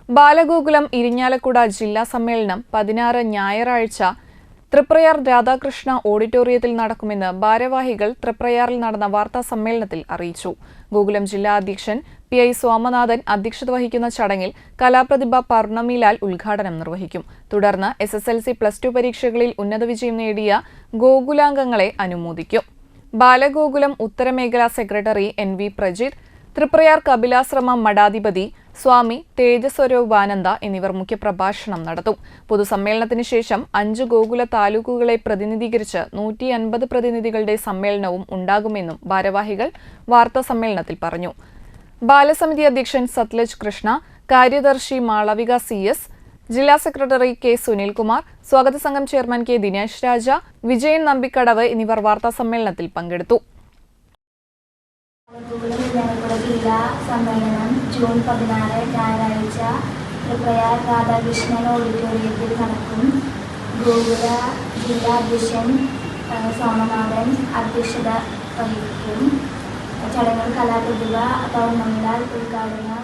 ബാലഗോകുലം ഇരിങ്ങാലക്കുട ജില്ലാ സമ്മേളനം 16 ഞായറാഴ്ച തൃപ്രയാർ രാധാകൃഷ്ണ ഓഡിറ്റോറിയത്തിൽ നടക്കുമെന്ന് ഭാരവാഹികൾ തൃപ്രയാറിൽ നടന്ന വാർത്താ സമ്മേളനത്തിൽ അറിയിച്ചു. ഗോകുലം ജില്ലാ അധ്യക്ഷൻ PI സോമനാഥൻ അധ്യക്ഷത വഹിക്കുന്ന ചടങ്ങിൽ കലാപ്രതിഭ പൗർണമിലാൽ ഉദ്ഘാടനം നിർവഹിക്കും. തുടർന്ന് SSLC+2 പരീക്ഷകളിൽ ഉന്നത വിജയം നേടിയ ഗോകുലാംഗങ്ങളെ അനുമോദിക്കും. ബാലഗോകുലം ഉത്തരമേഖലാ സെക്രട്ടറി NV പ്രജിത്ത്, തൃപ്രയാർ കപിലാശ്രമം മഠാധിപതി സ്വാമി തേജസ്വരൂപാനന്ദ എന്നിവർ മുഖ്യപ്രഭാഷണം നടത്തും. പൊതുസമ്മേളനത്തിന് ശേഷം 5 ഗോകുല താലൂക്കുകളെ പ്രതിനിധീകരിച്ച് 150 പ്രതിനിധികളുടെ സമ്മേളനവും ഉണ്ടാകുമെന്നും ഭാരവാഹികൾ വാർത്താസമ്മേളനത്തിൽ പറഞ്ഞു. ബാലസമിതി അധ്യക്ഷൻ സത്ലജ് കൃഷ്ണ, കാര്യദർശി മാളവിക CS, ജില്ലാ സെക്രട്ടറി K. സുനിൽകുമാർ, സ്വാഗത സംഘം ചെയർമാൻ K. ദിനേശ് രാജ, വിജയൻ നമ്പിക്കടവ് എന്നിവർ വാർത്താസമ്മേളനത്തിൽ പങ്കെടുത്തു. ജില്ലാ സമ്മേളനം ജൂൺ 16 ഞായറാഴ്ച തൃപ്രയാർ രാധാകൃഷ്ണൻ ഓഡിറ്റോറിയത്തിൽ നടക്കും. ഗോകുല ജില്ലാ അധ്യക്ഷൻ സോമനാഥൻ അധ്യക്ഷത വഹിക്കും. ചടങ്ങിൽ കലാപ്രതിഭ പൗർണമിലാൽ ഉദ്ഘാടനം